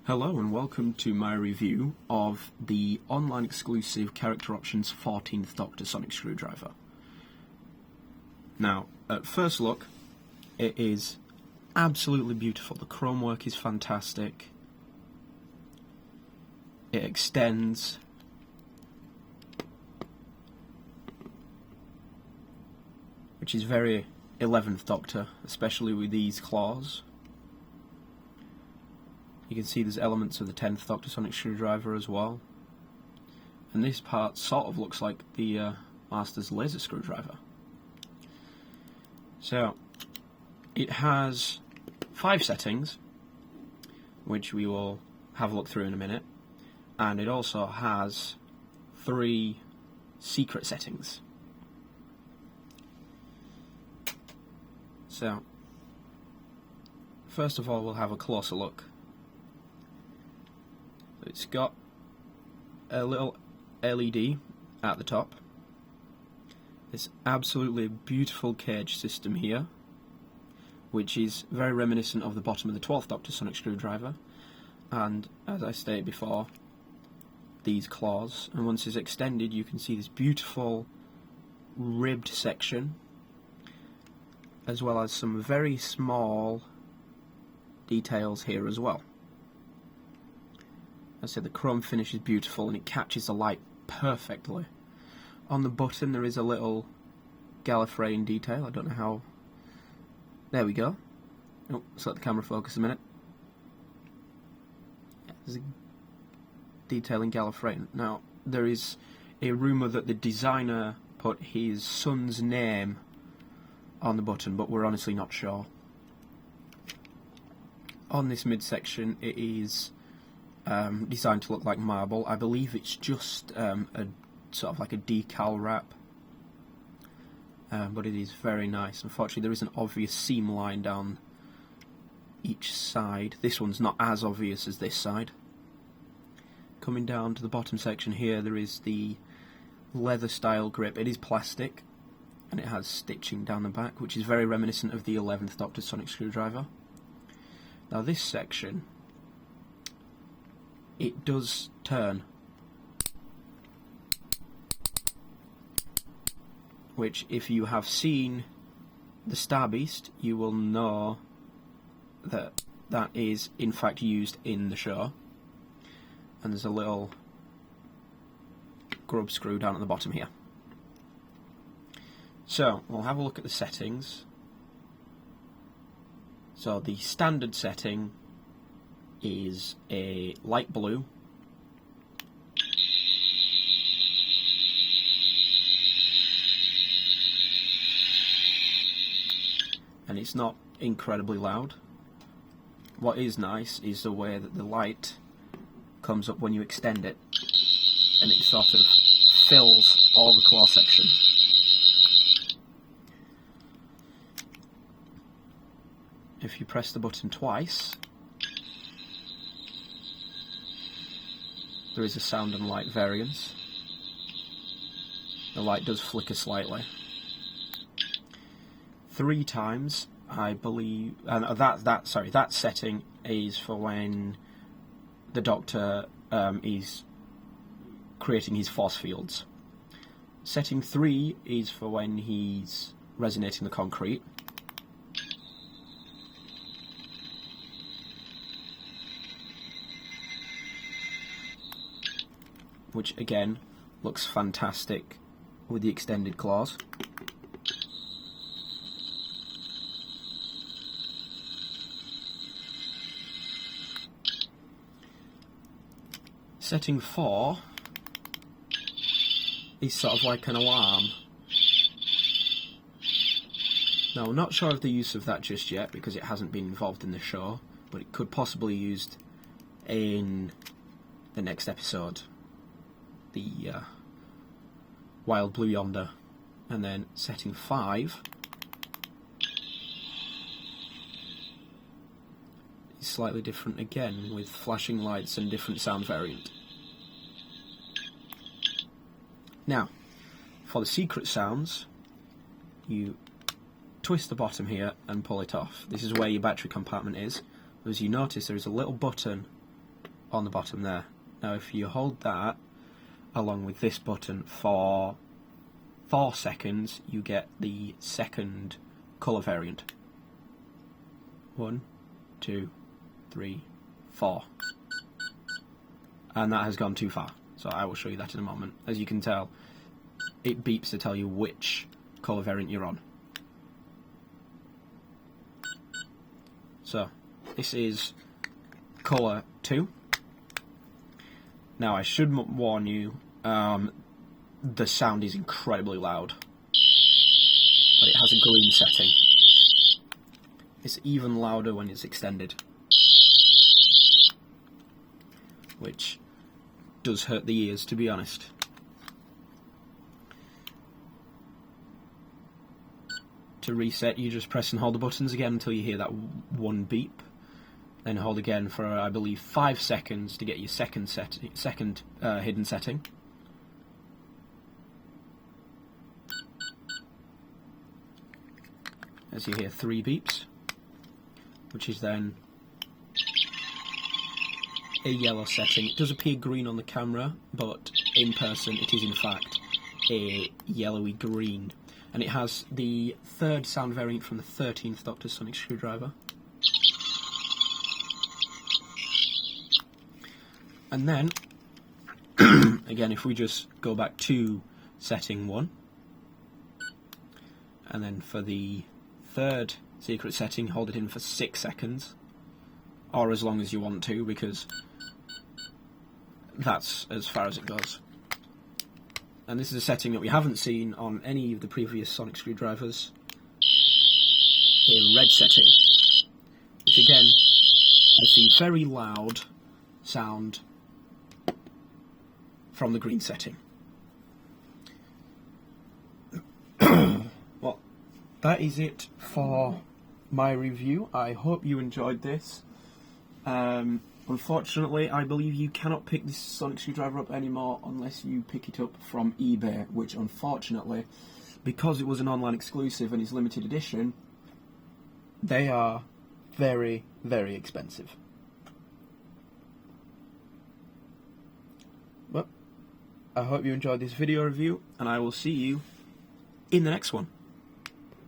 Hello and welcome to my review of the online exclusive Character Options 14th Doctor Sonic Screwdriver. Now, at first look, it is absolutely beautiful. The chrome work is fantastic. It extends. Which is very 11th Doctor, especially with these claws. You can see there's elements of the 10th Doctor Sonic Screwdriver as well. And this part sort of looks like the Master's laser screwdriver. So, it has 5 settings, which we will have a look through in a minute. And it also has 3 secret settings. So, first of all, we'll have a closer look. It's got a little LED at the top. This absolutely beautiful cage system here, which is very reminiscent of the bottom of the 12th Doctor Sonic Screwdriver. And as I stated before, these claws, and once it's extended you can see this beautiful ribbed section, as well as some very small details here as well. I said the chrome finish is beautiful and it catches the light perfectly. On the button there is a little Gallifreyan detail. I don't know how. There we go. Oh, let's let the camera focus a minute. Yeah, there's a detail in Gallifreyan. Now, there is a rumour that the designer put his son's name on the button, but we're honestly not sure. On this midsection it is designed to look like marble. I believe it's just a sort of like a decal wrap, but it is very nice. Unfortunately, there is an obvious seam line down each side. This one's not as obvious as this side. Coming down to the bottom section here, there is the leather style grip. It is plastic, and it has stitching down the back, which is very reminiscent of the 11th Doctor Sonic Screwdriver. Now this section, it does turn, which if you have seen the Star Beast you will know that that is in fact used in the show. And there's a little grub screw down at the bottom here. So we'll have a look at the settings. So the standard setting is a light blue, and it's not incredibly loud. What is nice is the way that the light comes up when you extend it, and it sort of fills all the claw section. If you press the button twice, there is a sound and light variance. The light does flicker slightly. 3 times, I believe, and that setting is for when the Doctor is creating his force fields. Setting 3 is for when he's resonating the concrete. Which again looks fantastic with the extended claws. Setting 4 is sort of like an alarm. Now, I'm not sure of the use of that just yet because it hasn't been involved in the show, but it could possibly be used in the next episode. The Wild Blue Yonder. And then setting 5 is slightly different again, with flashing lights and different sound variant. Now, for the secret sounds, you twist the bottom here and pull it off. This is where your battery compartment is. As you notice, there is a little button on the bottom there. Now if you hold that along with this button for 4 seconds, you get the second colour variant. 1, 2, 3, 4. And that has gone too far, so I will show you that in a moment. As you can tell, it beeps to tell you which colour variant you're on. So, this is colour 2. Now I should warn you, the sound is incredibly loud, but it has a green setting. It's even louder when it's extended, which does hurt the ears, to be honest. To reset, you just press and hold the buttons again until you hear that one beep, then hold again for, I believe, 5 seconds to get your second hidden setting. As you hear 3 beeps, which is then a yellow setting. It does appear green on the camera, but in person it is in fact a yellowy green. And it has the 3rd sound variant from the 13th Doctor Sonic Screwdriver. And then, again, if we just go back to setting 1, and then for the 3rd secret setting, hold it in for 6 seconds, or as long as you want to, because that's as far as it goes. And this is a setting that we haven't seen on any of the previous Sonic Screwdrivers. A red setting, which again has the very loud sound from the green setting. Well, that is it for my review. I hope you enjoyed this. Unfortunately, I believe you cannot pick this Sonic Screwdriver up anymore unless you pick it up from eBay, which unfortunately, because it was an online exclusive and is limited edition, they are very, very expensive. Well, I hope you enjoyed this video review, and I will see you in the next one.